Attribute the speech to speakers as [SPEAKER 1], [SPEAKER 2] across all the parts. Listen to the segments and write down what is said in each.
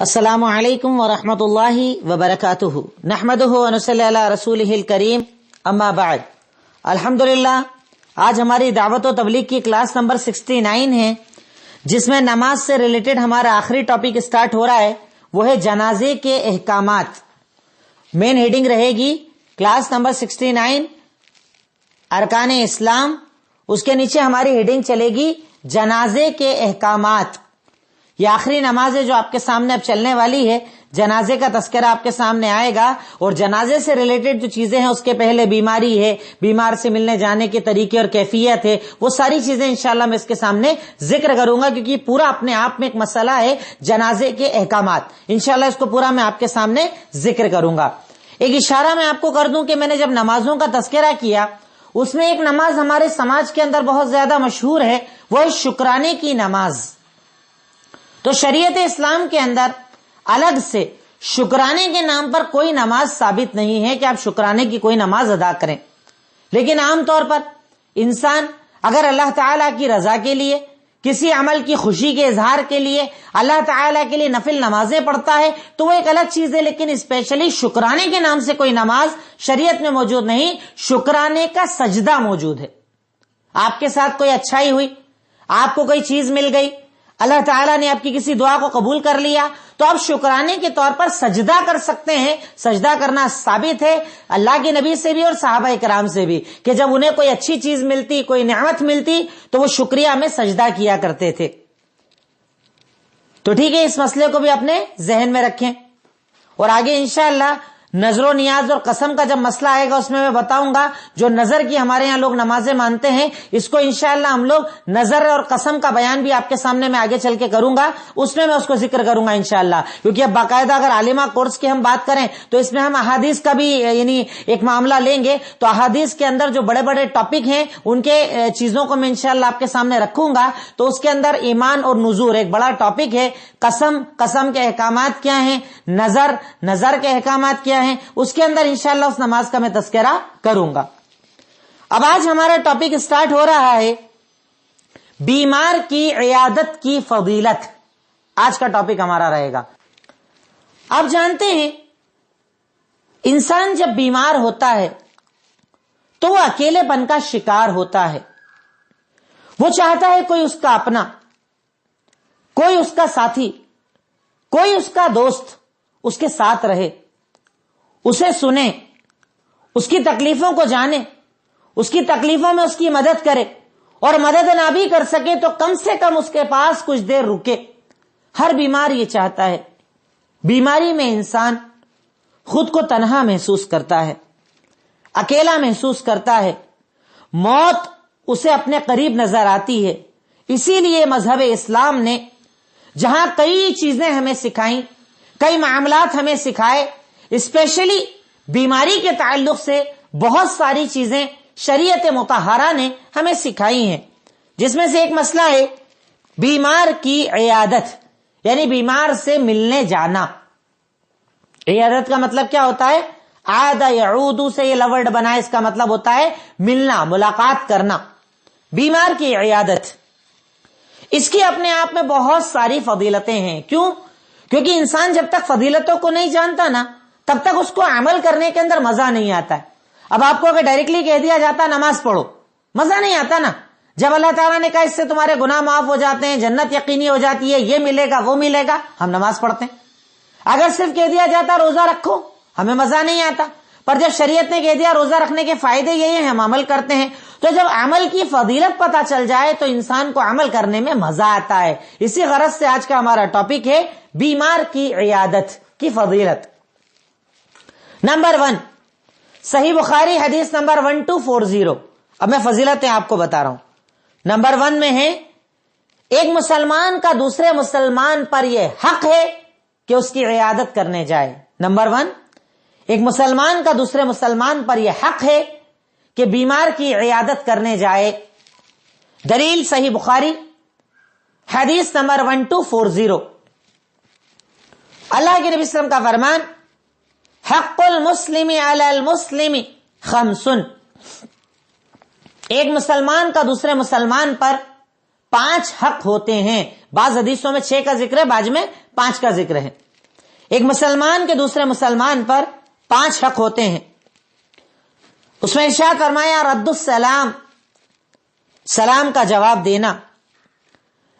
[SPEAKER 1] السلام علیکم ورحمۃ اللہ وبرکاتہ نحمدہ ونصلی علی رسولہ الکریم اما بعد. الحمدللہ آج ہماری دعوت و تبلیغ کی کلاس نمبر 69 ہے، جس میں نماز سے ریلیٹڈ ہمارا آخری ٹاپک اسٹارٹ ہو رہا ہے، وہ ہے جنازے کے احکامات. مین ہیڈنگ رہے گی کلاس نمبر 69 ارکان اسلام. اس کے نیچے ہماری ہیڈنگ چلے گی جنازے کے احکامات. یہ آخری نماز ہے جو آپ کے سامنے اب چلنے والی ہے. جنازے کا تذکرہ آپ کے سامنے آئے گا، اور جنازے سے ریلیٹڈ جو چیزیں ہیں اس کے پہلے بیماری ہے، بیمار سے ملنے جانے کے طریقے اور کیفیت ہے، وہ ساری چیزیں انشاءاللہ میں اس کے سامنے ذکر کروں گا، کیونکہ پورا اپنے آپ میں ایک مسئلہ ہے جنازے کے احکامات. انشاءاللہ اس کو پورا میں آپ کے سامنے ذکر کروں گا. ایک اشارہ میں آپ کو کر دوں کہ میں نے جب نمازوں کا تذکرہ کیا، اس میں ایک نماز ہمارے سماج کے اندر بہت زیادہ مشہور ہے، وہ ہے شکرانے کی نماز. تو شریعت اسلام کے اندر الگ سے شکرانے کے نام پر کوئی نماز ثابت نہیں ہے کہ آپ شکرانے کی کوئی نماز ادا کریں. لیکن عام طور پر انسان اگر اللہ تعالیٰ کی رضا کے لیے، کسی عمل کی خوشی کے اظہار کے لیے اللہ تعالیٰ کے لیے نفل نمازیں پڑھتا ہے تو وہ ایک الگ چیز ہے، لیکن اسپیشلی شکرانے کے نام سے کوئی نماز شریعت میں موجود نہیں. شکرانے کا سجدہ موجود ہے. آپ کے ساتھ کوئی اچھائی ہوئی، آپ کو کوئی چیز مل گئی، اللہ تعالیٰ نے آپ کی کسی دعا کو قبول کر لیا، تو آپ شکرانے کے طور پر سجدہ کر سکتے ہیں. سجدہ کرنا ثابت ہے اللہ کے نبی سے بھی اور صحابہ کرام سے بھی، کہ جب انہیں کوئی اچھی چیز ملتی، کوئی نعمت ملتی، تو وہ شکریہ میں سجدہ کیا کرتے تھے. تو ٹھیک ہے، اس مسئلے کو بھی اپنے ذہن میں رکھیں. اور آگے انشاءاللہ نظر و نیاز اور قسم کا جب مسئلہ آئے گا اس میں بتاؤں گا. جو نظر کی ہمارے یہاں لوگ نمازیں مانتے ہیں، اس کو انشاءاللہ ہم لوگ نظر اور قسم کا بیان بھی آپ کے سامنے میں آگے چل کے کروں گا، اس میں اس کو ذکر کروں گا انشاءاللہ. کیونکہ اب باقاعدہ اگر عالمہ کورس کی ہم بات کریں تو اس میں ہم احادیث کا بھی یعنی ایک معاملہ لیں گے. تو احادیث کے اندر جو بڑے بڑے ٹاپک ہیں ان کے چیزوں کو میں انشاءاللہ آپ کے سامنے رکھوں گا. تو اس کے اندر ایمان اور نذور ایک بڑا ٹاپک ہے. قسم کے احکامات کیا ہیں، نظر کے احکامات کیا ہیں، اس کے اندر انشاءاللہ اس نماز کا میں تذکرہ کروں گا. اب آج ہمارا ٹاپک اسٹارٹ ہو رہا ہے بیمار کی عیادت کی فضیلت. آج کا ٹاپک ہمارا رہے گا. آپ جانتے ہیں انسان جب بیمار ہوتا ہے تو وہ اکیلے پن کا شکار ہوتا ہے. وہ چاہتا ہے کوئی اس کا اپنا، کوئی اس کا ساتھی، کوئی اس کا دوست اس کے ساتھ رہے، اسے سنے، اس کی تکلیفوں کو جانے، اس کی تکلیفوں میں اس کی مدد کرے، اور مدد نہ بھی کر سکے تو کم سے کم اس کے پاس کچھ دیر رکے. ہر بیمار یہ چاہتا ہے. بیماری میں انسان خود کو تنہا محسوس کرتا ہے، اکیلا محسوس کرتا ہے، موت اسے اپنے قریب نظر آتی ہے. اسی لیے مذہب اسلام نے جہاں کئی چیزیں ہمیں سکھائیں، کئی معاملات ہمیں سکھائے، اسپیشلی بیماری کے تعلق سے بہت ساری چیزیں شریعت مطہرہ نے ہمیں سکھائی ہیں. جس میں سے ایک مسئلہ ہے بیمار کی عیادت، یعنی بیمار سے ملنے جانا. عیادت کا مطلب کیا ہوتا ہے؟ عاد یعود سے یہ لورڈ بنا ہے، اس کا مطلب ہوتا ہے ملنا، ملاقات کرنا. بیمار کی عیادت، اس کی اپنے آپ میں بہت ساری فضیلتیں ہیں. کیوں؟ کیونکہ انسان جب تک فضیلتوں کو نہیں جانتا نا، تب تک اس کو عمل کرنے کے اندر مزہ نہیں آتا ہے. اب آپ کو اگر ڈائریکٹلی کہہ دیا جاتا نماز پڑھو، مزہ نہیں آتا نا. جب اللہ تعالیٰ نے کہا اس سے تمہارے گناہ معاف ہو جاتے ہیں، جنت یقینی ہو جاتی ہے، یہ ملے گا وہ ملے گا، ہم نماز پڑھتے ہیں. اگر صرف کہہ دیا جاتا روزہ رکھو، ہمیں مزہ نہیں آتا. پر جب شریعت نے کہہ دیا روزہ رکھنے کے فائدے یہ ہیں، ہم عمل کرتے ہیں. تو جب عمل کی فضیلت پتہ چل جائے تو انسان کو عمل کرنے میں مزہ آتا ہے. اسی غرض سے آج کا ہمارا ٹاپک ہے بیمار کی عیادت کی فضیلت. نمبر 1، صحیح بخاری حدیث نمبر 1240. اب میں فضیلتیں آپ کو بتا رہا ہوں. نمبر 1 میں ہے ایک مسلمان کا دوسرے مسلمان پر یہ حق ہے کہ اس کی عیادت کرنے جائے. نمبر 1، ایک مسلمان کا دوسرے مسلمان پر یہ حق ہے کہ بیمار کی عیادت کرنے جائے. دلیل صحیح بخاری حدیث نمبر 1240. اللہ کے نبی صلی اللہ علیہ وسلم کا فرمان، حق المسلم علی المسلم 5. ایک مسلمان کا دوسرے مسلمان پر 5 حق ہوتے ہیں. بعض حدیثوں میں 6 کا ذکر ہے، بعض میں 5 کا ذکر ہے. ایک مسلمان کے دوسرے مسلمان پر 5 حق ہوتے ہیں. اس میں ارشاد فرمایا رد السلام، سلام کا جواب دینا،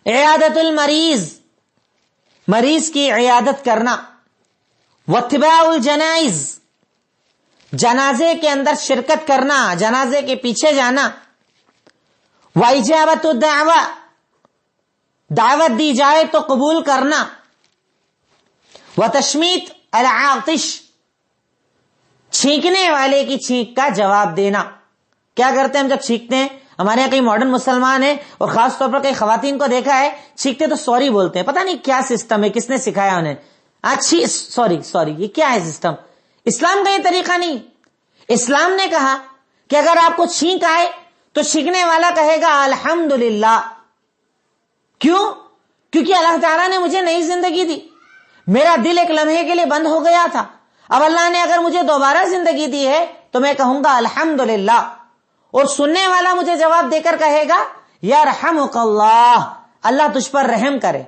[SPEAKER 1] عیادت المریض، مریض کی عیادت کرنا، واتباع الجنائز، جنازے کے اندر شرکت کرنا، جنازے کے پیچھے جانا، واجابت الدعوہ، دعوت دی جائے تو قبول کرنا، وتشمیت العاطش، چھینکنے والے کی چھینک کا جواب دینا. کیا کرتے ہیں ہم جب چھینکتے ہیں؟ ہمارے یہاں کئی ماڈرن مسلمان ہیں اور خاص طور پر کئی خواتین کو دیکھا ہے چھینکتے تو سوری بولتے ہیں. پتہ نہیں کیا سسٹم ہے، کس نے سکھایا انہیں. اچھی سوری یہ کیا ہے سسٹم؟ اسلام کا یہ طریقہ نہیں. اسلام نے کہا کہ اگر آپ کو چھینک آئے تو چھینکنے والا کہے گا الحمدللہ. کیوں؟ کیونکہ اللہ تعالیٰ نے مجھے نئی زندگی دی، میرا دل ایک لمحے کے لیے بند ہو گیا تھا، اب اللہ نے اگر مجھے دوبارہ زندگی دی ہے تو میں کہوں گا الحمدللہ. اور سننے والا مجھے جواب دے کر کہے گا یرحمک اللہ، اللہ تجھ پر رحم کرے.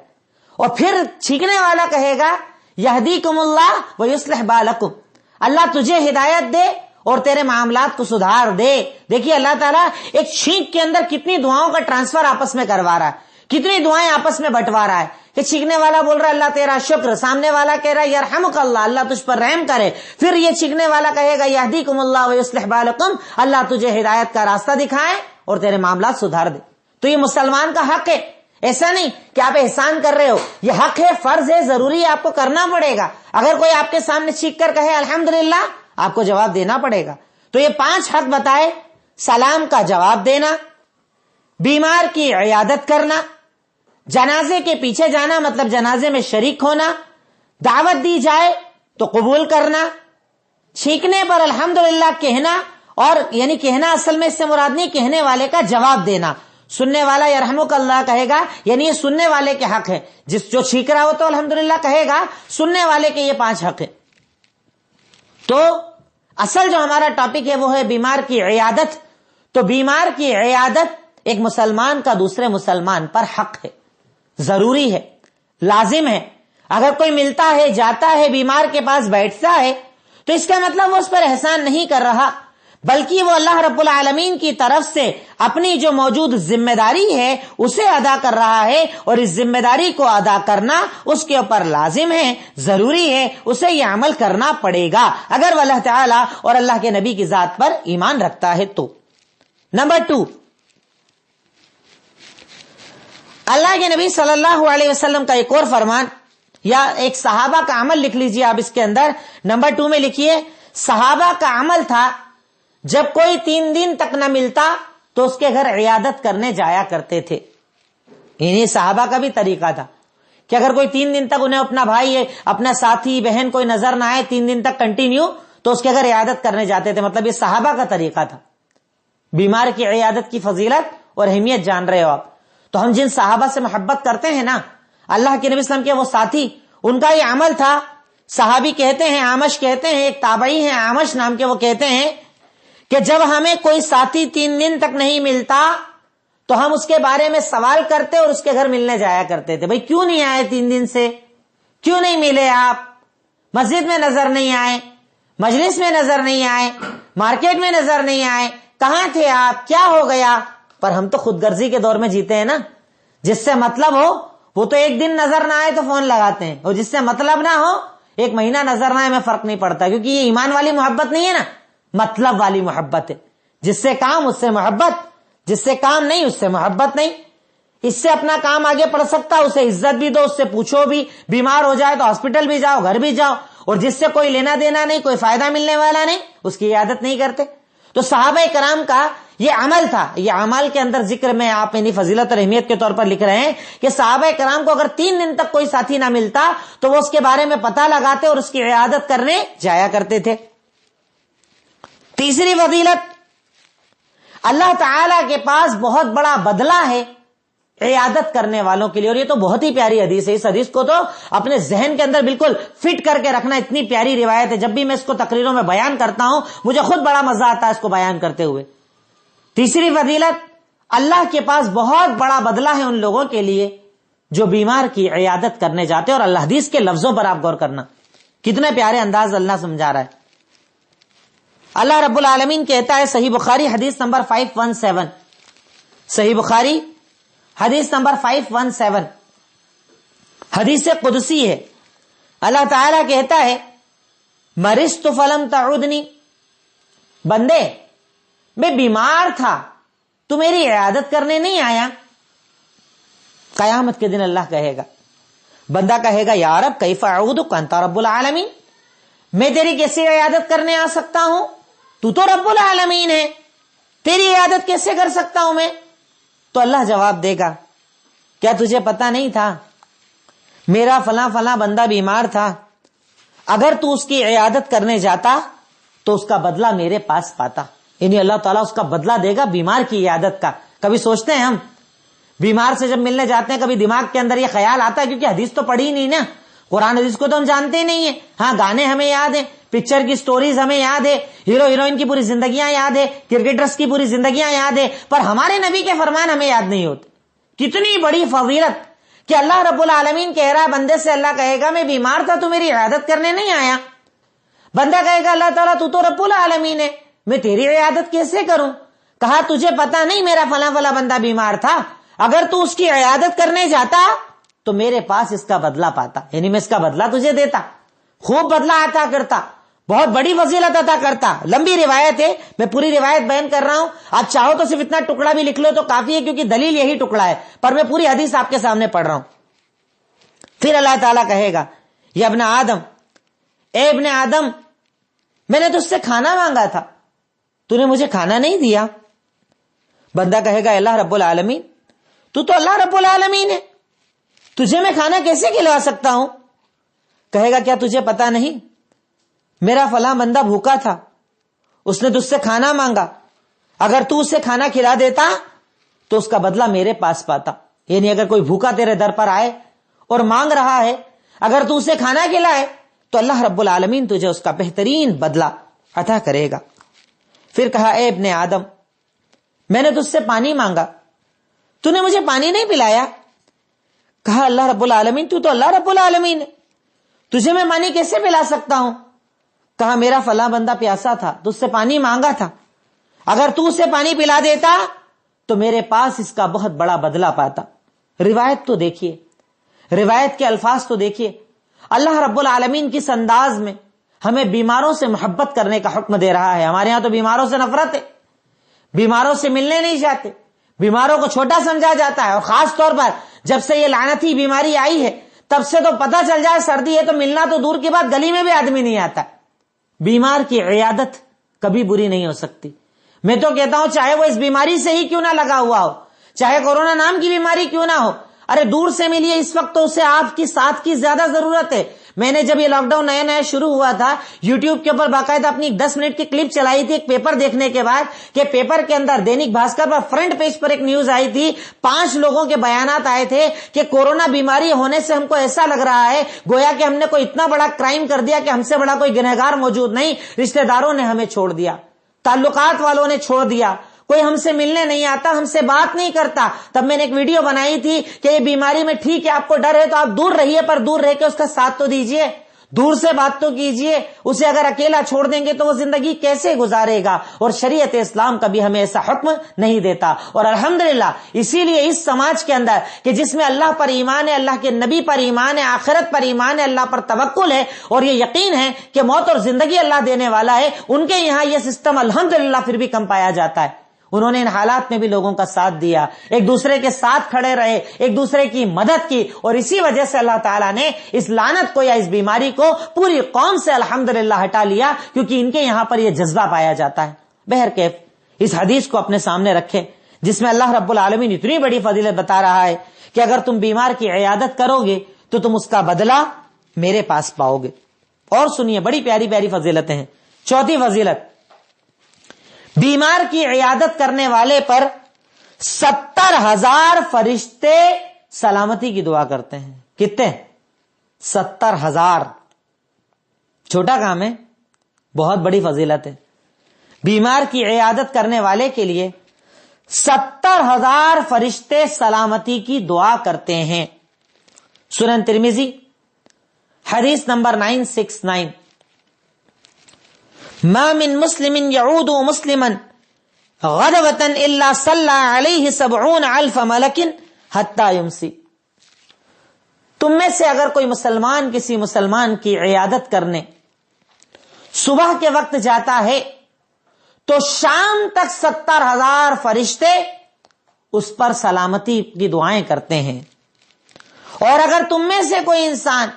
[SPEAKER 1] اور پھر چھینکنے والا کہے گا یہدیکم اللہ ویصلح بالکم، اللہ تجھے ہدایت دے اور تیرے معاملات کو سدھار دے. دیکھیے اللہ تعالیٰ ایک چھینک کے اندر کتنی دعاؤں کا ٹرانسفر آپس میں کروا رہا ہے، کتنی دعائیں آپس میں بٹوا رہا ہے. کہ چھینکنے والا بول رہا ہے اللہ تیرا شکر، سامنے والا کہہ رہا ہے یرحمک اللہ، اللہ تجھ پر رحم کرے. پھر یہ چھینکنے والا کہے گا یہدیکم اللہ ویصلح بالکم، اللہ تجھے ہدایت کا راستہ دکھائے اور تیرے معاملات سدھار دے. تو یہ مسلمان کا حق ہے. ایسا نہیں کہ آپ احسان کر رہے ہو، یہ حق ہے، فرض ہے، ضروری ہے، آپ کو کرنا پڑے گا. اگر کوئی آپ کے سامنے چھینک کر کہے الحمدللہ، آپ کو جواب دینا پڑے گا. تو یہ 5 حق بتائے: سلام کا جواب دینا، بیمار کی عیادت کرنا، جنازے کے پیچھے جانا مطلب جنازے میں شریک ہونا، دعوت دی جائے تو قبول کرنا، چھینکنے پر الحمدللہ کہنا، اور یعنی کہنا اصل میں اس سے مراد نہیں، کہنے والے کا جواب دینا. سننے والا یرحمک اللہ کہے گا، یعنی یہ سننے والے کے حق ہے. جو چھینک رہا ہو تو الحمدللہ کہے گا، سننے والے کے یہ 5 حق ہے. تو اصل جو ہمارا ٹاپک ہے وہ ہے بیمار کی عیادت. تو بیمار کی عیادت ایک مسلمان کا دوسرے مسلمان پر حق ہے، ضروری ہے، لازم ہے. اگر کوئی ملتا ہے، جاتا ہے، بیمار کے پاس بیٹھتا ہے تو اس کا مطلب وہ اس پر احسان نہیں کر رہا، بلکہ وہ اللہ رب العالمین کی طرف سے اپنی جو موجود ذمہ داری ہے اسے ادا کر رہا ہے، اور اس ذمہ داری کو ادا کرنا اس کے اوپر لازم ہے، ضروری ہے، اسے یہ عمل کرنا پڑے گا اگر وہ اللہ تعالیٰ اور اللہ کے نبی کی ذات پر ایمان رکھتا ہے تو. نمبر 2، اللہ کے نبی صلی اللہ علیہ وسلم کا ایک اور فرمان یا ایک صحابہ کا عمل لکھ لیجئے آپ اس کے اندر. نمبر 2 میں لکھیے، صحابہ کا عمل تھا جب کوئی 3 دن تک نہ ملتا تو اس کے گھر عیادت کرنے جایا کرتے تھے. یعنی صحابہ کا بھی طریقہ تھا کہ اگر کوئی 3 دن تک انہیں اپنا بھائی، اپنا ساتھی، بہن کوئی نظر نہ آئے 3 دن تک کنٹینیو، تو اس کے گھر عیادت کرنے جاتے تھے. مطلب یہ صحابہ کا طریقہ تھا. بیمار کی عیادت کی فضیلت اور اہمیت جان رہے ہو آپ. تو ہم جن صحابہ سے محبت کرتے ہیں نا، اللہ کے نبی صلی اللہ علیہ وسلم کے وہ ساتھی، ان کا یہ عمل تھا. صحابی کہتے ہیں، عامش کہتے ہیں، ایک تابعی ہیں عامش نام کے، وہ کہتے ہیں کہ جب ہمیں کوئی ساتھی 3 دن تک نہیں ملتا تو ہم اس کے بارے میں سوال کرتے اور اس کے گھر ملنے جایا کرتے تھے. بھئی کیوں نہیں آئے 3 دن سے؟ کیوں نہیں ملے آپ؟ مسجد میں نظر نہیں آئے، مجلس میں نظر نہیں آئے، مارکیٹ میں نظر نہیں آئے، کہاں تھے آپ؟ کیا ہو گیا؟ پر ہم تو خود غرضی کے دور میں جیتے ہیں نا. جس سے مطلب ہو وہ تو 1 دن نظر نہ آئے تو فون لگاتے ہیں، اور جس سے مطلب نہ ہو 1 مہینہ نظر نہ آئے میں فرق نہیں پڑتا، کیونکہ یہ ایمان والی محبت نہیں ہے نا، مطلب والی محبت ہے. جس سے کام اس سے محبت، جس سے کام نہیں اس سے محبت نہیں. اس سے اپنا کام آگے پڑھ سکتا، اسے عزت بھی دو، اس سے پوچھو بھی، بیمار ہو جائے تو ہاسپٹل بھی جاؤ، گھر بھی جاؤ. اور جس سے کوئی لینا دینا نہیں، کوئی فائدہ ملنے والا نہیں، اس کی عادت نہیں کرتے. تو صحابہ کرام کا یہ عمل تھا. یہ اعمال کے اندر ذکر میں آپ یعنی فضیلت اور اہمیت کے طور پر لکھ رہے ہیں کہ صحابہ کرام کو اگر 3 دن تک کوئی ساتھی نہ ملتا تو وہ اس کے بارے میں پتہ لگاتے اور اس کی عیادت کرنے جایا کرتے تھے. تیسری فضیلت، اللہ تعالی کے پاس بہت بڑا بدلہ ہے عیادت کرنے والوں کے لیے. اور یہ تو بہت ہی پیاری حدیث ہے. اس حدیث کو تو اپنے ذہن کے اندر بالکل فٹ کر کے رکھنا، اتنی پیاری روایت ہے. جب بھی میں اس کو تقریروں میں بیان کرتا ہوں مجھے خود بڑا مزہ آتا ہے اس کو بیان کرتے ہوئے. تیسری فضیلت، اللہ کے پاس بہت بڑا بدلہ ہے ان لوگوں کے لیے جو بیمار کی عیادت کرنے جاتے ہیں. اور اللہ حدیث کے لفظوں پر آپ غور کرنا، کتنے پیارے انداز اللہ سمجھا رہا ہے. اللہ رب العالمین کہتا ہے صحیح بخاری حدیث نمبر 517، صحیح بخاری حدیث نمبر 517 حدیث قدسی ہے. اللہ تعالیٰ کہتا ہے مرضت فلم تعودنی، بندے میں بیمار تھا تو میری عیادت کرنے نہیں آیا. قیامت کے دن اللہ کہے گا، بندہ کہے گا یا رب کیف اعودک انت رب العالمین، میں تیری کیسے عیادت کرنے آ سکتا ہوں، تو تو رب العالمین ہے، تیری عیادت کیسے کر سکتا ہوں میں. تو اللہ جواب دے گا کیا تجھے پتا نہیں تھا میرا فلاں فلاں بندہ بیمار تھا، اگر تو اس کی عیادت کرنے جاتا تو اس کا بدلہ میرے پاس پاتا. یعنی اللہ تعالیٰ اس کا بدلہ دے گا بیمار کی عیادت کا. کبھی سوچتے ہیں ہم بیمار سے جب ملنے جاتے ہیں کبھی دماغ کے اندر یہ خیال آتا ہے، کیونکہ حدیث تو پڑھی ہی نہیں نا، قرآن حدیث کو تو ہم جانتے ہی نہیں ہیں. ہاں گانے ہمیں یاد ہیں، پکچر کی سٹوریز ہمیں یاد ہے، ہیرو ہیروئن کی پوری زندگیاں یاد ہے، کرکٹرز کی پوری زندگیاں یاد ہے، پر ہمارے نبی کے فرمان ہمیں یاد نہیں ہوتے. کتنی بڑی فضیلت کہ اللہ رب العالمین کہہ رہا ہے بندے سے، اللہ کہے گا میں بیمار تھا تو میری عیادت کرنے نہیں آیا. بندہ کہے گا اللہ تعالیٰ تو رب العالمین ہے، میں تیری عیادت کیسے کروں. کہا تجھے پتا نہیں میرا فلاں فلاں بندہ بیمار تھا، اگر تو اس کی عیادت کرنے جاتا تو میرے پاس اس کا بدلہ پاتا، یعنی میں اس کا بدلہ تجھے دیتا، خوب بدلہ عطا کرتا، بہت بڑی فضیلت عطا کرتا. لمبی روایت ہے، میں پوری روایت بیان کر رہا ہوں، آپ چاہو تو صرف اتنا ٹکڑا بھی لکھ لو تو کافی ہے، کیونکہ دلیل یہی ٹکڑا ہے، پر میں پوری حدیث آپ کے سامنے پڑھ رہا ہوں. پھر اللہ تعالیٰ کہے گا یا ابن آدم، اے ابن آدم میں نے تجھ سے کھانا مانگا تھا، تو نے مجھے کھانا نہیں دیا. بندہ کہے گا اللہ رب العالمین تو اللہ رب العالمین ہے، تجھے میں کھانا کیسے کھلا سکتا ہوں. کہے گا کیا تجھے پتا نہیں میرا فلاں بندہ بھوکا تھا، اس نے تجھ سے کھانا مانگا، اگر تو اسے کھانا کھلا دیتا تو اس کا بدلہ میرے پاس پاتا. یعنی اگر کوئی بھوکا تیرے در پر آئے اور مانگ رہا ہے، اگر تو اسے کھانا کھلائے تو اللہ رب العالمین تجھے اس کا بہترین بدلہ عطا کرے گا. پھر کہا اے ابن آدم میں نے تجھ سے پانی مانگا، تو نے مجھے پانی نہیں پلایا. کہا اللہ رب العالمین تو اللہ رب العالمین ہے، تجھے میں پانی کیسے پلا سکتا ہوں. کہا میرا فلاں بندہ پیاسا تھا تو اس سے پانی مانگا تھا، اگر تو اسے پانی پلا دیتا تو میرے پاس اس کا بہت بڑا بدلہ پاتا. روایت تو دیکھیے، روایت کے الفاظ تو دیکھیے. اللہ رب العالمین کس انداز میں ہمیں بیماروں سے محبت کرنے کا حکم دے رہا ہے. ہمارے ہاں تو بیماروں سے نفرت ہے، بیماروں سے ملنے نہیں جاتے، بیماروں کو چھوٹا سمجھا جاتا ہے. اور خاص طور پر جب سے یہ لعنتی بیماری آئی ہے تب سے تو پتہ چل جائے سردی ہے تو ملنا تو دور کی بات، گلی میں بھی آدمی نہیں آتا. بیمار کی عیادت کبھی بری نہیں ہو سکتی. میں تو کہتا ہوں چاہے وہ اس بیماری سے ہی کیوں نہ لگا ہوا ہو، چاہے کورونا نام کی بیماری کیوں نہ ہو، ارے دور سے ملیے. اس وقت تو اسے آپ کی ساتھ کی زیادہ ضرورت ہے. میں نے جب یہ لاک ڈاؤن نیا نیا شروع ہوا تھا یوٹیوب کے اوپر باقاعدہ اپنی 10 منٹ کی کلپ چلائی تھی ایک پیپر دیکھنے کے بعد، کہ پیپر کے اندر دینک بھاسکر پر فرنٹ پیج پر ایک نیوز آئی تھی، 5 لوگوں کے بیانات آئے تھے کہ کورونا بیماری ہونے سے ہم کو ایسا لگ رہا ہے گویا کہ ہم نے کوئی اتنا بڑا کرائم کر دیا کہ ہم سے بڑا کوئی گنہگار موجود نہیں. رشتہ داروں نے ہمیں چھوڑ دیا، تعلقات والوں نے چھوڑ دیا، کوئی ہم سے ملنے نہیں آتا، ہم سے بات نہیں کرتا. تب میں نے ایک ویڈیو بنائی تھی کہ یہ بیماری میں ٹھیک ہے آپ کو ڈر ہے تو آپ دور رہیے، پر دور رہ کے اس کا ساتھ تو دیجئے، دور سے بات تو کیجئے. اسے اگر اکیلا چھوڑ دیں گے تو وہ زندگی کیسے گزارے گا. اور شریعت اسلام کبھی ہمیں ایسا حکم نہیں دیتا. اور الحمدللہ اسی لیے اس سماج کے اندر کہ جس میں اللہ پر ایمان ہے، اللہ کے نبی پر ایمان ہے، آخرت پر ایمان ہے، اللہ پر توکل ہے اور یہ یقین ہے کہ موت اور زندگی اللہ دینے والا ہے، ان کے یہاں یہ سسٹم الحمدللہ پھر بھی کم پایا جاتا ہے. انہوں نے ان حالات میں بھی لوگوں کا ساتھ دیا، ایک دوسرے کے ساتھ کھڑے رہے، ایک دوسرے کی مدد کی، اور اسی وجہ سے اللہ تعالیٰ نے اس لعنت کو یا اس بیماری کو پوری قوم سے الحمدللہ ہٹا لیا، کیونکہ ان کے یہاں پر یہ جذبہ پایا جاتا ہے. بہرکیف اس حدیث کو اپنے سامنے رکھیں جس میں اللہ رب العالمین اتنی بڑی فضیلت بتا رہا ہے کہ اگر تم بیمار کی عیادت کرو گے تو تم اس کا بدلہ میرے پاس پاؤ گے. اور سنیے بڑی پیاری پیاری فضیلتیں ہیں. چوتھی فضیلت، بیمار کی عیادت کرنے والے پر 70,000 فرشتے سلامتی کی دعا کرتے ہیں. کتنے؟ 70,000. چھوٹا کام ہے، بہت بڑی فضیلت ہے. بیمار کی عیادت کرنے والے کے لیے 70,000 فرشتے سلامتی کی دعا کرتے ہیں. سنن ترمذی حدیث نمبر 969، ما من مسلم يعود مسلما غدوة الا صلى عليه 70,000 ملک حتى يمسي۔ تم میں سے اگر کوئی مسلمان کسی مسلمان کی عیادت کرنے صبح کے وقت جاتا ہے تو شام تک 70,000 فرشتے اس پر سلامتی کی دعائیں کرتے ہیں۔ اور اگر تم میں سے کوئی انسان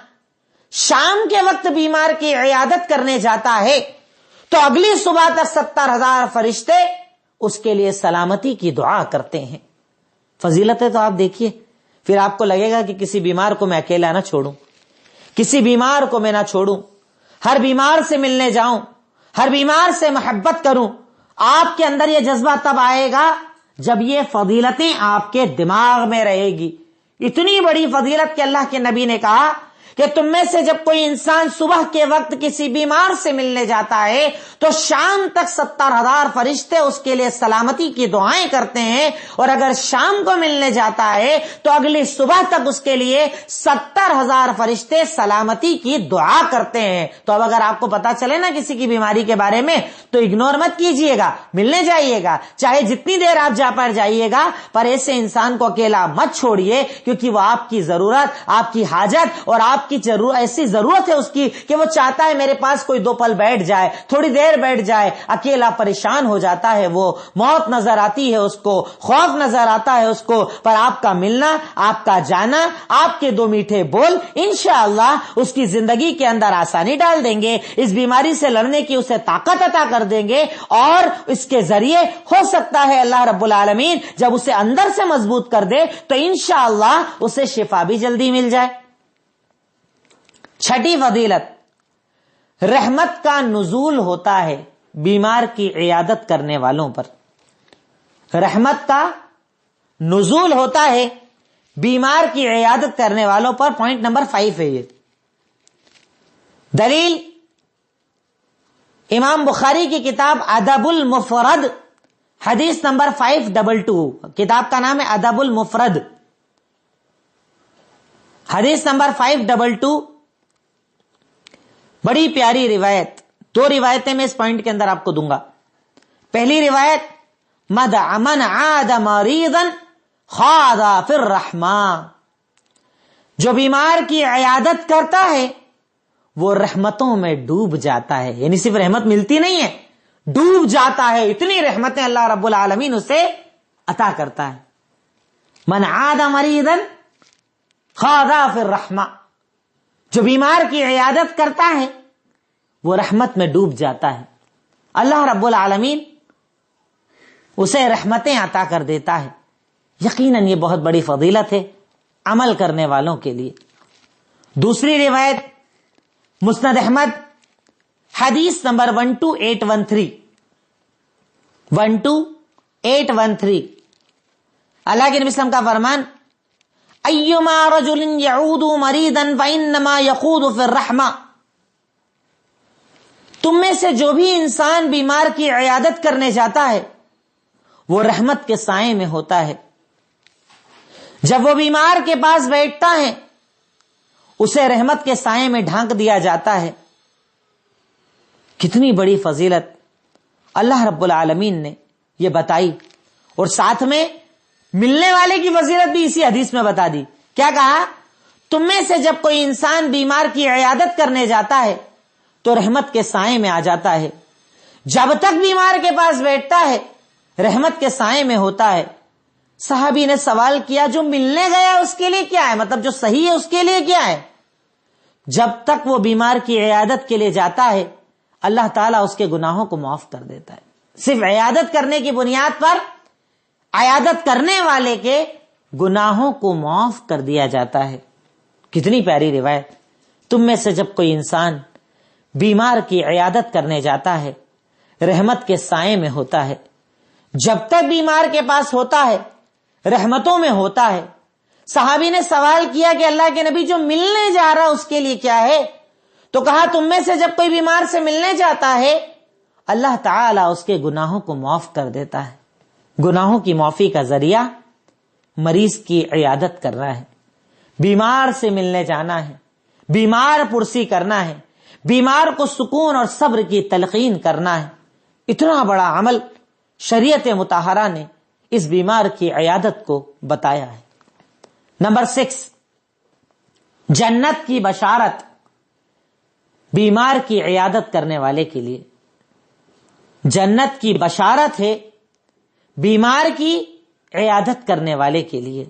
[SPEAKER 1] شام کے وقت بیمار کی عیادت کرنے جاتا ہے تو اگلی صبح تک 70,000 فرشتے اس کے لیے سلامتی کی دعا کرتے ہیں۔ فضیلتیں تو آپ دیکھیے، پھر آپ کو لگے گا کہ کسی بیمار کو میں اکیلا نہ چھوڑوں، کسی بیمار کو میں نہ چھوڑوں، ہر بیمار سے ملنے جاؤں، ہر بیمار سے محبت کروں۔ آپ کے اندر یہ جذبہ تب آئے گا جب یہ فضیلتیں آپ کے دماغ میں رہے گی۔ اتنی بڑی فضیلت کہ اللہ کے نبی نے کہا کہ تم میں سے جب کوئی انسان صبح کے وقت کسی بیمار سے ملنے جاتا ہے تو شام تک 70,000 فرشتے اس کے لیے سلامتی کی دعائیں کرتے ہیں، اور اگر شام کو ملنے جاتا ہے تو اگلی صبح تک اس کے لیے 70,000 فرشتے سلامتی کی دعا کرتے ہیں۔ تو اب اگر آپ کو پتا چلے نا کسی کی بیماری کے بارے میں تو اگنور مت کیجئے گا، ملنے جائیے گا، چاہے جتنی دیر آپ جا پر جائیے گا، پر ایسے انسان کو اکیلا مت چھوڑیے، کیونکہ وہ آپ کی ضرورت، آپ کی حاجت اور آپ کی ایسی ضرورت ہے اس کی کہ وہ چاہتا ہے میرے پاس کوئی 2 پل بیٹھ جائے، تھوڑی دیر بیٹھ جائے، اکیلا پریشان ہو جاتا ہے، وہ موت نظر آتی ہے اس کو، خوف نظر آتا ہے اس کو، پر آپ کا ملنا، آپ کا جانا، آپ کے 2 میٹھے بول انشاءاللہ اس کی زندگی کے اندر آسانی ڈال دیں گے، اس بیماری سے لڑنے کی اسے طاقت عطا کر دیں گے، اور اس کے ذریعے ہو سکتا ہے اللہ رب العالمین جب اسے اندر سے مضبوط کر دے تو انشاءاللہ اسے شفا بھی جلدی مل جائے۔ چھٹی فضیلت، رحمت کا نزول ہوتا ہے بیمار کی عیادت کرنے والوں پر۔ رحمت کا نزول ہوتا ہے بیمار کی عیادت کرنے والوں پر۔ پوائنٹ نمبر 5 ہے یہ دلیل، امام بخاری کی کتاب ادب المفرد، حدیث نمبر 522، کتاب کا نام ہے ادب المفرد، حدیث نمبر 522، بڑی پیاری روایت۔ 2 روایتیں میں اس پوائنٹ کے اندر آپ کو دوں گا۔ پہلی روایت، من عاد مریضا خاض فی الرحمہ، جو بیمار کی عیادت کرتا ہے وہ رحمتوں میں ڈوب جاتا ہے، یعنی صرف رحمت ملتی نہیں ہے، ڈوب جاتا ہے، اتنی رحمتیں اللہ رب العالمین اسے عطا کرتا ہے۔ من عاد مریضا خاض فی الرحمہ، جو بیمار کی عیادت کرتا ہے وہ رحمت میں ڈوب جاتا ہے، اللہ رب العالمین اسے رحمتیں عطا کر دیتا ہے۔ یقیناً یہ بہت بڑی فضیلت ہے عمل کرنے والوں کے لیے۔ دوسری روایت، مسند احمد، حدیث نمبر 12813، 12813، اللہ کے نبی صلی اللہ علیہ وسلم کا فرمان، ایما رجل یعود مریضا فانما یخوض فی الرحمہ، تم میں سے جو بھی انسان بیمار کی عیادت کرنے جاتا ہے وہ رحمت کے سائے میں ہوتا ہے۔ جب وہ بیمار کے پاس بیٹھتا ہے اسے رحمت کے سائے میں ڈھانک دیا جاتا ہے۔ کتنی بڑی فضیلت اللہ رب العالمین نے یہ بتائی، اور ساتھ میں ملنے والے کی فضیلت بھی اسی حدیث میں بتا دی۔ کیا کہا؟ تم میں سے جب کوئی انسان بیمار کی عیادت کرنے جاتا ہے تو رحمت کے سائے میں آ جاتا ہے، جب تک بیمار کے پاس بیٹھتا ہے رحمت کے سائے میں ہوتا ہے۔ صحابی نے سوال کیا جو ملنے گیا اس کے لیے کیا ہے، مطلب جو صحیح ہے اس کے لیے کیا ہے؟ جب تک وہ بیمار کی عیادت کے لیے جاتا ہے اللہ تعالیٰ اس کے گناہوں کو معاف کر دیتا ہے۔ صرف عیادت کرنے کی بنیاد پر عیادت کرنے والے کے گناہوں کو معاف کر دیا جاتا ہے۔ کتنی پیاری روایت۔ تم میں سے جب کوئی انسان بیمار کی عیادت کرنے جاتا ہے رحمت کے سائے میں ہوتا ہے، جب تک بیمار کے پاس ہوتا ہے رحمتوں میں ہوتا ہے۔ صحابی نے سوال کیا کہ اللہ کے نبی جو ملنے جا رہا اس کے لیے کیا ہے؟ تو کہا تم میں سے جب کوئی بیمار سے ملنے جاتا ہے اللہ تعالیٰ اس کے گناہوں کو معاف کر دیتا ہے۔ گناہوں کی معافی کا ذریعہ مریض کی عیادت کرنا ہے، بیمار سے ملنے جانا ہے، بیمار پرسی کرنا ہے، بیمار کو سکون اور صبر کی تلقین کرنا ہے. اتنا بڑا عمل شریعت مطہرہ نے اس بیمار کی عیادت کو بتایا ہے. نمبر 6، جنت کی بشارت بیمار کی عیادت کرنے والے کے لیے. جنت کی بشارت ہے بیمار کی عیادت کرنے والے کے لیے.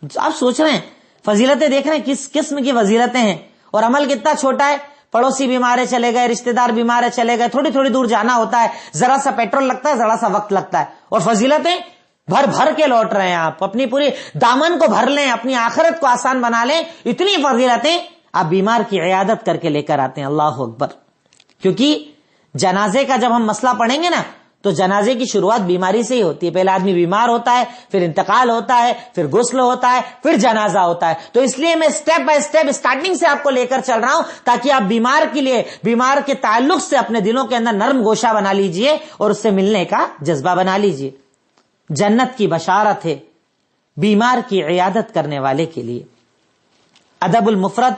[SPEAKER 1] آپ سوچ رہے ہیں فضیلتیں دیکھ رہے ہیں کس قسم کی فضیلتیں ہیں، اور عمل کتنا چھوٹا ہے. پڑوسی بیمار ہے چلے گئے، رشتہ دار بیمار ہے چلے گئے، تھوڑی تھوڑی دور جانا ہوتا ہے، ذرا سا پیٹرول لگتا ہے، ذرا سا وقت لگتا ہے، اور فضیلتیں بھر بھر کے لوٹ رہے ہیں. آپ اپنی پوری دامن کو بھر لیں، اپنی آخرت کو آسان بنا لیں. اتنی فضیلتیں آپ بیمار کی عیادت کر کے لے کر آتے ہیں. اللہ اکبر. کیونکہ جنازے کا جب ہم مسئلہ پڑھیں گے نا تو جنازے کی شروعات بیماری سے ہی ہوتی ہے. پہلے آدمی بیمار ہوتا ہے، پھر انتقال ہوتا ہے، پھر غسل ہوتا ہے، پھر جنازہ ہوتا ہے. تو اس لیے میں سٹیپ بائی سٹیپ اسٹارٹنگ سے آپ کو لے کر چل رہا ہوں تاکہ آپ بیمار کے لیے، بیمار کے تعلق سے اپنے دلوں کے اندر نرم گوشہ بنا لیجئے اور اس سے ملنے کا جذبہ بنا لیجئے. جنت کی بشارت ہے بیمار کی عیادت کرنے والے کے لیے. ادب المفرد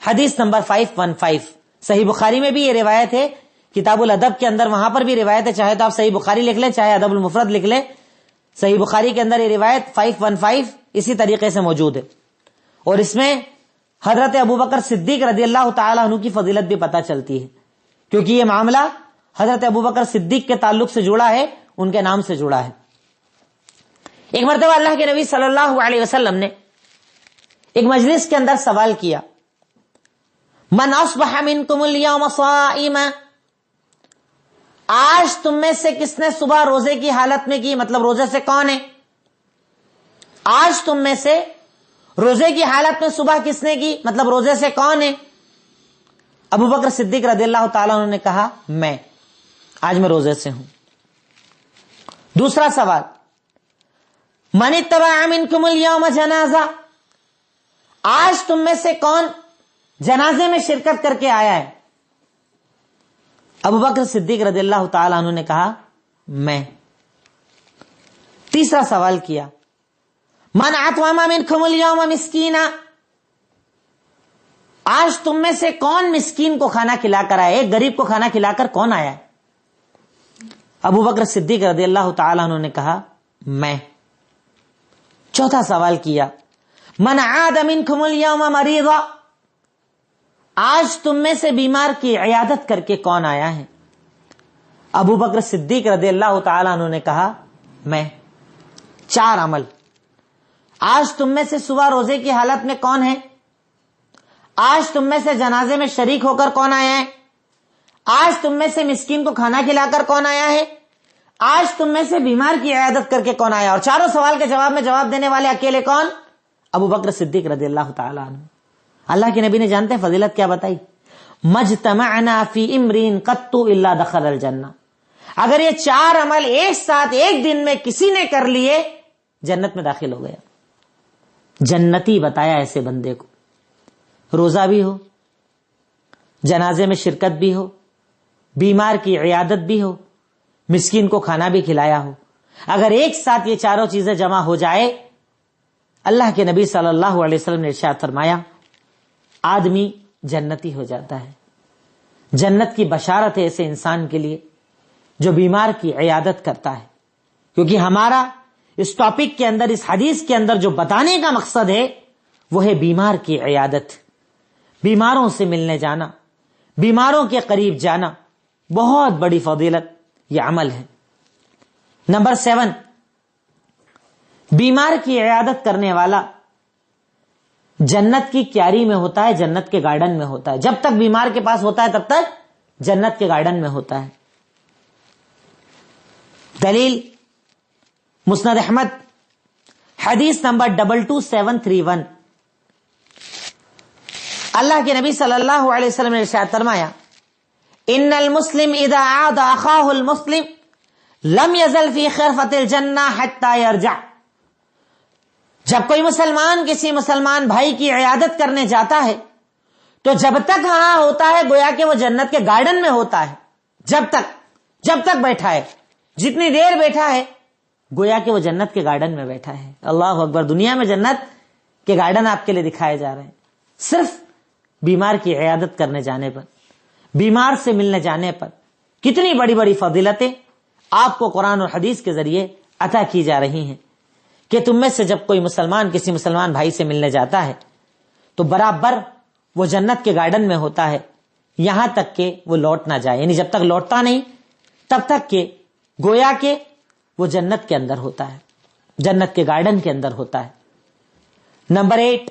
[SPEAKER 1] حدیث نمبر 515. صحیح بخاری میں بھی یہ روایت ہے، کتاب الادب کے اندر وہاں پر بھی روایت ہے. چاہے تو آپ صحیح بخاری لکھ لیں، چاہے ادب المفرد لکھ لیں. صحیح بخاری کے اندر یہ روایت 515 اسی طریقے سے موجود ہے، اور اس میں حضرت ابوبکر صدیق رضی اللہ تعالی عنہ کی فضیلت بھی پتہ چلتی ہے، کیونکہ یہ معاملہ حضرت ابوبکر صدیق کے تعلق سے جڑا ہے، ان کے نام سے جڑا ہے. ایک مرتبہ اللہ کے نبی صلی اللہ علیہ وسلم نے ایک مجلس کے اندر سوال کیا، من اصبح منکم اليوم صائما، آج تم میں سے کس نے صبح روزے کی حالت میں کی، مطلب روزے سے کون ہے؟ آج تم میں سے روزے کی حالت میں صبح کس نے کی، مطلب روزے سے کون ہے؟ ابوبکر صدیق رضی اللہ تعالیٰ عنہ نے کہا میں، آج میں روزے سے ہوں. دوسرا سوال، من اتبع منکم اليوم جنازہ، آج تم میں سے کون جنازے میں شرکت کر کے آیا ہے؟ ابوبکر صدیق رضی اللہ تعالی عنہ نے کہا میں. تیسرا سوال کیا، من اطعم منکم اليوم مسکینا، آج تم میں سے کون مسکین کو کھانا کھلا کر آیا، ایک غریب کو کھانا کھلا کر کون آیا ہے؟ ابوبکر صدیق رضی اللہ تعالی عنہ نے کہا میں. چوتھا سوال کیا، من عاد منکم اليوم مریضا، آج تم میں سے بیمار کی عیادت کر کے کون آیا ہے؟ ابوبکر صدیق رضی اللہ تعالی عنہ نے کہا میں. 4 عمل. آج تم میں سے صبح روزے کی حالت میں کون ہے؟ آج تم میں سے جنازے میں شریک ہو کر کون آیا ہے؟ آج تم میں سے مسکین کو کھانا کھلا کر کون آیا ہے؟ آج تم میں سے بیمار کی عیادت کر کے کون آیا؟ اور چاروں سوال کے جواب میں جواب دینے والے اکیلے کون؟ ابوبکر صدیق رضی اللہ تعالی عنہ. اللہ کے نبی نے جانتے ہیں فضیلت کیا بتائی؟ مجتمعنا فی امرین قط الا دخل الجنہ، اگر یہ 4 عمل ایک ساتھ ایک دن میں کسی نے کر لیے جنت میں داخل ہو گیا. جنتی بتایا ایسے بندے کو، روزہ بھی ہو، جنازے میں شرکت بھی ہو، بیمار کی عیادت بھی ہو، مسکین کو کھانا بھی کھلایا ہو. اگر ایک ساتھ یہ چاروں چیزیں جمع ہو جائے، اللہ کے نبی صلی اللہ علیہ وسلم نے ارشاد فرمایا آدمی جنتی ہو جاتا ہے. جنت کی بشارت ہے ایسے انسان کے لیے جو بیمار کی عیادت کرتا ہے. کیونکہ ہمارا اس ٹاپک کے اندر، اس حدیث کے اندر جو بتانے کا مقصد ہے وہ ہے بیمار کی عیادت، بیماروں سے ملنے جانا، بیماروں کے قریب جانا. بہت بڑی فضیلت یہ عمل ہے. نمبر 7، بیمار کی عیادت کرنے والا جنت کی کیاری میں ہوتا ہے، جنت کے گارڈن میں ہوتا ہے. جب تک بیمار کے پاس ہوتا ہے تب تک جنت کے گارڈن میں ہوتا ہے. دلیل مسند احمد حدیث نمبر 22731. اللہ کے نبی صلی اللہ علیہ وسلم نے ارشاد فرمایا ان المسلم اذا عاد اخاه المسلم لم يزل في خرفة الجنة حتى يرجع. جب کوئی مسلمان کسی مسلمان بھائی کی عیادت کرنے جاتا ہے تو جب تک وہاں ہوتا ہے گویا کہ وہ جنت کے گارڈن میں ہوتا ہے. جب تک بیٹھا ہے، جتنی دیر بیٹھا ہے گویا کہ وہ جنت کے گارڈن میں بیٹھا ہے. اللہ اکبر. دنیا میں جنت کے گارڈن آپ کے لیے دکھائے جا رہے ہیں. صرف بیمار کی عیادت کرنے جانے پر، بیمار سے ملنے جانے پر کتنی بڑی بڑی فضیلتیں آپ کو قرآن اور حدیث کے ذریعے عطا کی جا رہی ہیں کہ تم میں سے جب کوئی مسلمان کسی مسلمان بھائی سے ملنے جاتا ہے تو برابر وہ جنت کے گارڈن میں ہوتا ہے یہاں تک کہ وہ لوٹ نہ جائے، یعنی جب تک لوٹتا نہیں تب تک کہ گویا کہ وہ جنت کے اندر ہوتا ہے، جنت کے گارڈن کے اندر ہوتا ہے۔ نمبر 8،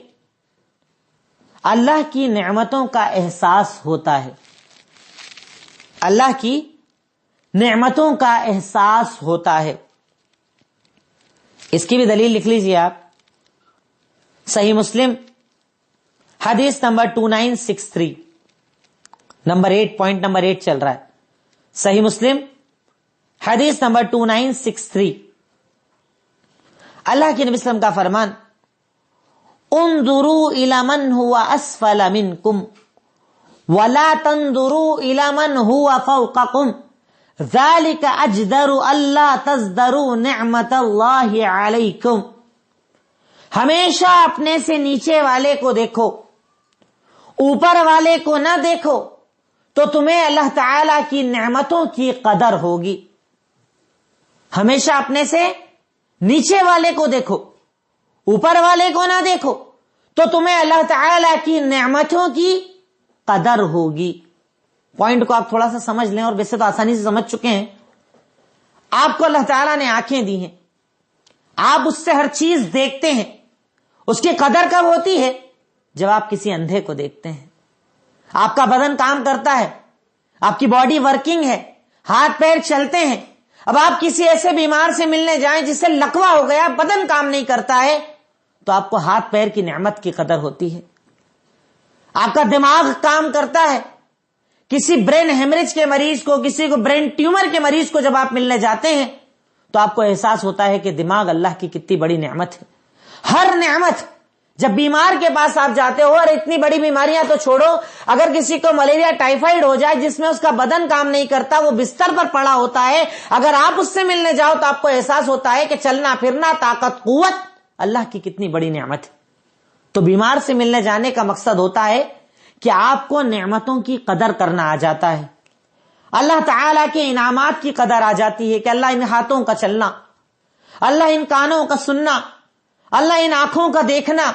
[SPEAKER 1] اللہ کی نعمتوں کا احساس ہوتا ہے، اللہ کی نعمتوں کا احساس ہوتا ہے۔ اس کی بھی دلیل لکھ لیجیے آپ، صحیح مسلم حدیث نمبر 2963، نمبر 8، پوائنٹ نمبر 8 چل رہا ہے، صحیح مسلم حدیث نمبر 2963۔ اللہ کے نبی صلی اللہ علیہ وسلم کا فرمان، انظروا الی من هو اسفل منکم ولا تنظروا الی من هو فوقکم ذلک اجدر الا تزدروا نعمت اللہ علیکم۔ ہمیشہ اپنے سے نیچے والے کو دیکھو، اوپر والے کو نہ دیکھو، تو تمہیں اللہ تعالی کی نعمتوں کی قدر ہوگی۔ ہمیشہ اپنے سے نیچے والے کو دیکھو، اوپر والے کو نہ دیکھو، تو تمہیں اللہ تعالی کی نعمتوں کی قدر ہوگی۔ پوائنٹ کو آپ تھوڑا سا سمجھ لیں، اور ویسے تو آسانی سے سمجھ چکے ہیں۔ آپ کو اللہ تعالیٰ نے آنکھیں دی ہیں، آپ اس سے ہر چیز دیکھتے ہیں، اس کی قدر کب ہوتی ہے؟ جب آپ کسی اندھے کو دیکھتے ہیں۔ آپ کا بدن کام کرتا ہے، آپ کی باڈی ورکنگ ہے، ہاتھ پیر چلتے ہیں۔ اب آپ کسی ایسے بیمار سے ملنے جائیں جس سے لکوا ہو گیا، بدن کام نہیں کرتا ہے، تو آپ کو ہاتھ پیر کی نعمت کی قدر ہوتی ہے۔ آپ کا دماغ کام کرتا ہے، کسی برین ہیمریج کے مریض کو، کسی کو برین ٹیومر کے مریض کو جب آپ ملنے جاتے ہیں تو آپ کو احساس ہوتا ہے کہ دماغ اللہ کی کتنی بڑی نعمت ہے۔ ہر نعمت، جب بیمار کے پاس آپ جاتے ہو، اور اتنی بڑی بیماریاں تو چھوڑو، اگر کسی کو ملیریا ٹائیفائڈ ہو جائے جس میں اس کا بدن کام نہیں کرتا، وہ بستر پر پڑا ہوتا ہے، اگر آپ اس سے ملنے جاؤ تو آپ کو احساس ہوتا ہے کہ چلنا پھرنا، طاقت قوت اللہ کی کتنی بڑی نعمت ہے۔ تو بیمار سے ملنے جانے کا مقصد ہوتا ہے کہ آپ کو نعمتوں کی قدر کرنا آ جاتا ہے، اللہ تعالیٰ کے انعامات کی قدر آ جاتی ہے کہ اللہ ان ہاتھوں کا چلنا، اللہ ان کانوں کا سننا، اللہ ان آنکھوں کا دیکھنا،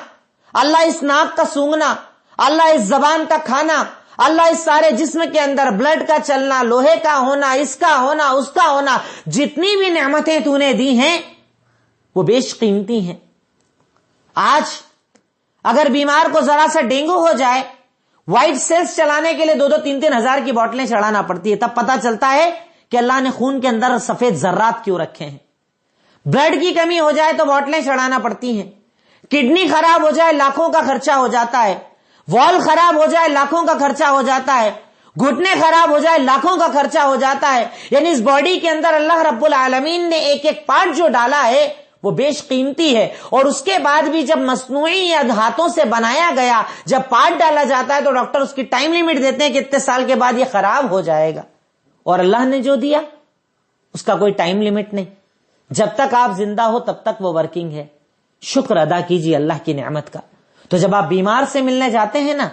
[SPEAKER 1] اللہ اس ناک کا سونگھنا، اللہ اس زبان کا کھانا، اللہ اس سارے جسم کے اندر بلڈ کا چلنا، لوہے کا ہونا، اس کا ہونا، اس کا ہونا، جتنی بھی نعمتیں تو نے دی ہیں وہ بیش قیمتی ہیں۔ آج اگر بیمار کو ذرا سا ڈینگو ہو جائے، وائٹ سیلز چلانے کے لیے 2-2 3-3 ہزار کی بوتلیں چڑھانا پڑتی ہے، تب پتا چلتا ہے کہ اللہ نے خون کے اندر سفید ذرات کیوں رکھے ہیں۔ بلڈ کی کمی ہو جائے تو بوتلیں چڑھانا پڑتی ہیں، کڈنی خراب ہو جائے لاکھوں کا خرچہ ہو جاتا ہے، وال خراب ہو جائے لاکھوں کا خرچہ ہو جاتا ہے، گھٹنے خراب ہو جائے لاکھوں کا خرچہ ہو جاتا ہے۔ یعنی اس باڈی کے اندر اللہ رب العالمین نے ایک ایک پارٹ جو ڈالا ہے وہ بیش قیمتی ہے، اور اس کے بعد بھی جب مصنوعی یا ہاتھوں سے بنایا گیا جب پارٹ ڈالا جاتا ہے تو ڈاکٹر اس کی ٹائم لیمٹ دیتے ہیں کہ اتنے سال کے بعد یہ خراب ہو جائے گا، اور اللہ نے جو دیا اس کا کوئی ٹائم لیمٹ نہیں، جب تک آپ زندہ ہو تب تک وہ ورکنگ ہے۔ شکر ادا کیجیے اللہ کی نعمت کا۔ تو جب آپ بیمار سے ملنے جاتے ہیں نا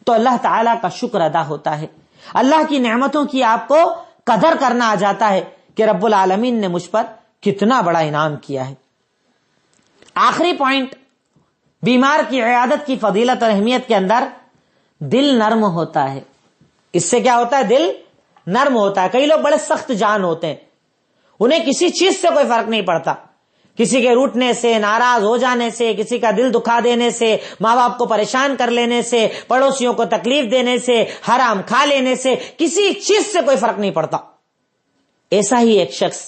[SPEAKER 1] تو اللہ تعالیٰ کا شکر ادا ہوتا ہے، اللہ کی نعمتوں کی آپ کو قدر کرنا آ جاتا ہے کہ رب العالمین نے مجھ پر کتنا بڑا انعام کیا ہے۔ آخری پوائنٹ بیمار کی عیادت کی فضیلت اور اہمیت کے اندر، دل نرم ہوتا ہے۔ اس سے کیا ہوتا ہے؟ دل نرم ہوتا ہے۔ کئی لوگ بڑے سخت جان ہوتے ہیں، انہیں کسی چیز سے کوئی فرق نہیں پڑتا، کسی کے روٹنے سے، ناراض ہو جانے سے، کسی کا دل دکھا دینے سے، ماں باپ کو پریشان کر لینے سے، پڑوسیوں کو تکلیف دینے سے، حرام کھا لینے سے، کسی چیز سے کوئی فرق نہیں پڑتا۔ ایسا ہی ایک شخص،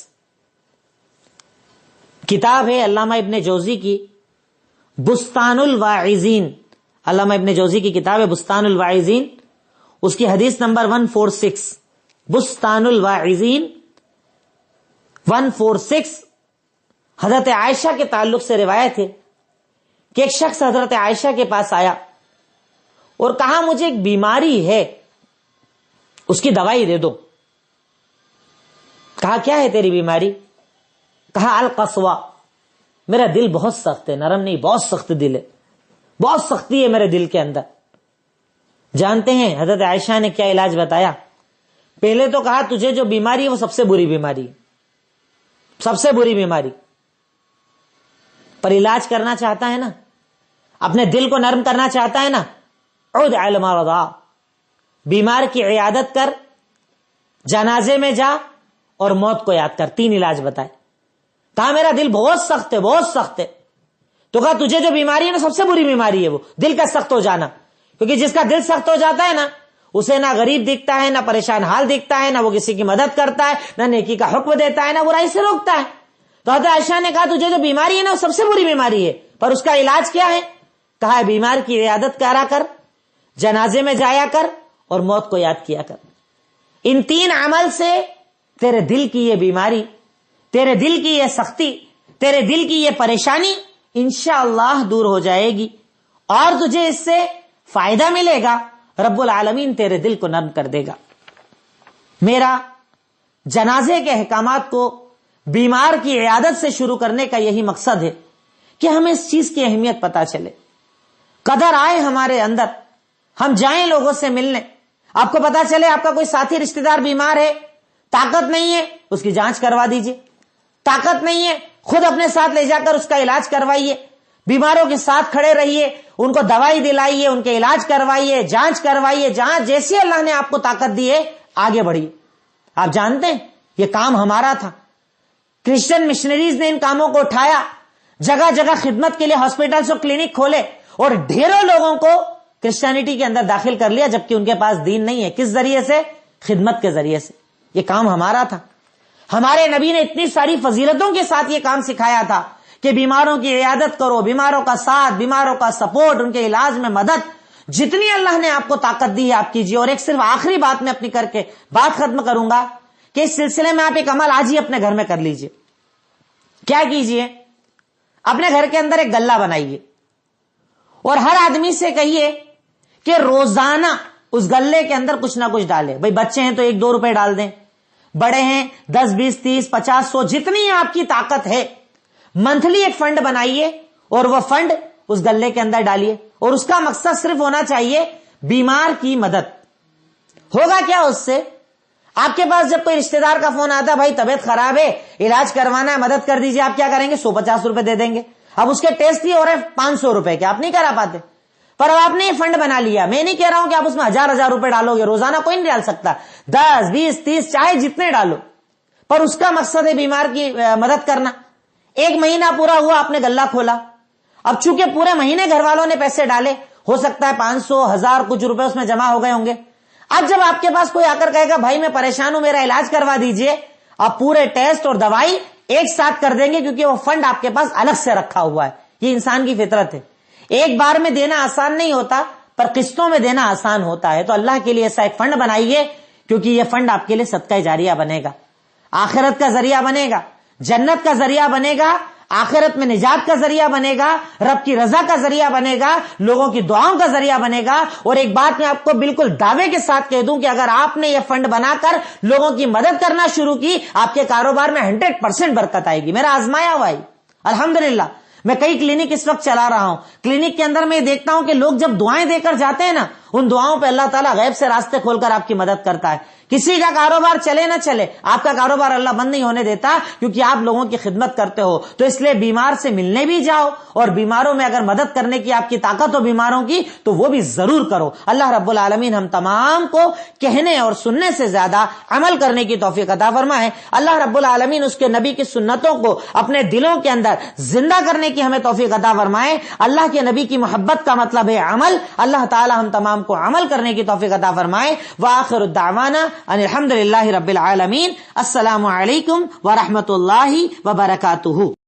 [SPEAKER 1] کتاب ہے علامہ ابن جوزی کی بستان الواعظین، علامہ ابن جوزی کی کتاب ہے بستان الواعظین، اس کی حدیث نمبر 146، بستان الواعظین 146، حضرت عائشہ کے تعلق سے روایت ہے کہ ایک شخص حضرت عائشہ کے پاس آیا اور کہا مجھے ایک بیماری ہے، اس کی دوائی دے دو۔ کہا کیا ہے تیری بیماری؟ کہا القسوہ، میرا دل بہت سخت ہے، نرم نہیں، بہت سخت دل ہے، بہت سختی ہے میرے دل کے اندر۔ جانتے ہیں حضرت عائشہ نے کیا علاج بتایا؟ پہلے تو کہا تجھے جو بیماری ہے وہ سب سے بری بیماری ہے، سب سے بری بیماری، پر علاج کرنا چاہتا ہے نا، اپنے دل کو نرم کرنا چاہتا ہے نا، عود علی المرضى، بیمار کی عیادت کر، جنازے میں جا اور موت کو یاد کر. 3 علاج بتائے. کہا میرا دل بہت سخت ہے، بہت سخت ہے. تو کہا تجھے جو بیماری ہے نا سب سے بری بیماری ہے وہ دل کا سخت ہو جانا، کیونکہ جس کا دل سخت ہو جاتا ہے نا اسے نہ غریب دکھتا ہے، نہ پریشان حال دکھتا ہے، نہ وہ کسی کی مدد کرتا ہے، نہ نیکی کا حکم دیتا ہے، نہ برائی سے روکتا ہے. تو حضرت عائشہ نے کہا تجھے جو بیماری ہے نا وہ سب سے بری بیماری ہے، پر اس کا علاج کیا ہے؟ کہا بیمار کی عیادت کرا کر، جنازے میں جایا کر اور موت کو یاد کیا کر. ان 3 عمل سے تیرے دل کی یہ بیماری، تیرے دل کی یہ سختی، تیرے دل کی یہ پریشانی انشاءاللہ دور ہو جائے گی اور تجھے اس سے فائدہ ملے گا. رب العالمین تیرے دل کو نرم کر دے گا. میرا جنازے کے احکامات کو بیمار کی عیادت سے شروع کرنے کا یہی مقصد ہے کہ ہمیں اس چیز کی اہمیت پتا چلے، قدر آئے ہمارے اندر، ہم جائیں لوگوں سے ملنے. آپ کو پتا چلے آپ کا کوئی ساتھی رشتہ دار بیمار ہے، طاقت نہیں ہے اس کی جانچ کروا دیجئے، طاقت نہیں ہے خود اپنے ساتھ لے جا کر اس کا علاج کروائیے. بیماروں کے ساتھ کھڑے رہیے، ان کو دوائی دلائیے، ان کے علاج کروائیے، جانچ کروائیے، جہاں جیسی اللہ نے آپ کو طاقت دی ہے آگے بڑھیے. آپ جانتے ہیں یہ کام ہمارا تھا، کرسچن مشنریز نے ان کاموں کو اٹھایا، جگہ جگہ خدمت کے لیے ہاسپٹلز اور کلینک کھولے اور ڈھیروں لوگوں کو کرسچینٹی کے اندر داخل کر لیا جبکہ ان کے پاس دین نہیں ہے. کس ذریعے سے؟ خدمت کے ذریعے سے. یہ کام ہمارا تھا. ہمارے نبی نے اتنی ساری فضیلتوں کے ساتھ یہ کام سکھایا تھا کہ بیماروں کی عیادت کرو، بیماروں کا ساتھ، بیماروں کا سپورٹ، ان کے علاج میں مدد، جتنی اللہ نے آپ کو طاقت دی ہے آپ کیجیے. اور ایک صرف آخری بات میں اپنی کر کے بات ختم کروں گا کہ اس سلسلے میں آپ ایک عمل آج ہی اپنے گھر میں کر لیجئے. کیا کیجئے؟ اپنے گھر کے اندر ایک گلہ بنائیے اور ہر آدمی سے کہیے کہ روزانہ اس گلے کے اندر کچھ نہ کچھ ڈالے. بھئی بچے ہیں تو 1-2 روپے ڈال دیں، بڑے ہیں 10 20 30 50 100 جتنی آپ کی طاقت ہے. منتھلی ایک فنڈ بنائیے اور وہ فنڈ اس گلے کے اندر ڈالیے اور اس کا مقصد صرف ہونا چاہیے بیمار کی مدد. ہوگا کیا اس سے؟ آپ کے پاس جب کوئی رشتہ دار کا فون آتا ہے بھائی طبیعت خراب ہے، علاج کروانا ہے، مدد کر دیجئے، آپ کیا کریں گے؟ 150 روپے دے دیں گے. اب اس کے ٹیسٹ ہی ہو رہے 500 روپے کے، آپ نہیں کرا پاتے. پر اب آپ نے یہ فنڈ بنا لیا. میں نہیں کہہ رہا ہوں کہ آپ اس میں 1000 روپے ڈالو گے، روزانہ کوئی نہیں ڈال سکتا، 10 20 30 چاہے جتنے ڈالو، پر اس کا مقصد ہے بیمار کی مدد کرنا. 1 مہینہ پورا ہوا، آپ نے غلہ کھولا. اب چونکہ پورے مہینے گھر والوں نے پیسے ڈالے، ہو سکتا ہے 500 1000 کچھ روپے اس میں جمع ہو گئے ہوں گے. اب جب آپ کے پاس کوئی آ کر کہے گا بھائی میں پریشان ہوں میرا علاج کروا دیجئے، آپ پورے ٹیسٹ اور دوائی ایک ساتھ کر دیں گے کیونکہ وہ فنڈ آپ کے پاس الگ سے رکھا ہوا ہے. یہ انسان کی فطرت ہے. ایک بار میں دینا آسان نہیں ہوتا پر قسطوں میں دینا آسان ہوتا ہے. تو اللہ کے لیے ایسا ایک فنڈ بنائیے کیونکہ یہ فنڈ آپ کے لیے صدقہ جاریہ بنے گا، آخرت کا ذریعہ بنے گا، جنت کا ذریعہ بنے گا، آخرت میں نجات کا ذریعہ بنے گا، رب کی رضا کا ذریعہ بنے گا، لوگوں کی دعاؤں کا ذریعہ بنے گا. اور ایک بات میں آپ کو بالکل دعوے کے ساتھ کہہ دوں کہ اگر آپ نے یہ فنڈ بنا کر لوگوں کی مدد کرنا شروع کی، آپ کے کاروبار میں 100% برکت آئے گی. میرا آزمایا ہوا ہے الحمدللہ. میں کئی کلینک اس وقت چلا رہا ہوں. کلینک کے اندر میں دیکھتا ہوں کہ لوگ جب دعائیں دے کر جاتے ہیں نا، ان دعاؤں پہ اللہ تعالیٰ غیب سے راستے کھول کر آپ کی مدد کرتا ہے. کسی کا کاروبار چلے نہ چلے، آپ کا کاروبار اللہ بند نہیں ہونے دیتا کیونکہ آپ لوگوں کی خدمت کرتے ہو. تو اس لیے بیمار سے ملنے بھی جاؤ اور بیماروں میں اگر مدد کرنے کی آپ کی طاقت ہو بیماروں کی تو وہ بھی ضرور کرو. اللہ رب العالمین ہم تمام کو کہنے اور سننے سے زیادہ عمل کرنے کی توفیق عطا فرمائے. اللہ رب العالمین اس کے نبی کی سنتوں کو اپنے دلوں کے اندر زندہ کرنے کی ہمیں توفیق عطا فرمائے. اللہ کے نبی کی محبت کا مطلب ہے عمل. اللہ تعالی ہم تمام کو عمل کرنے کی توفیق عطا فرمائے. وآخر الدعوانا ان الحمد للہ رب العالمین. السلام علیکم ورحمۃ اللہ وبرکاتہ.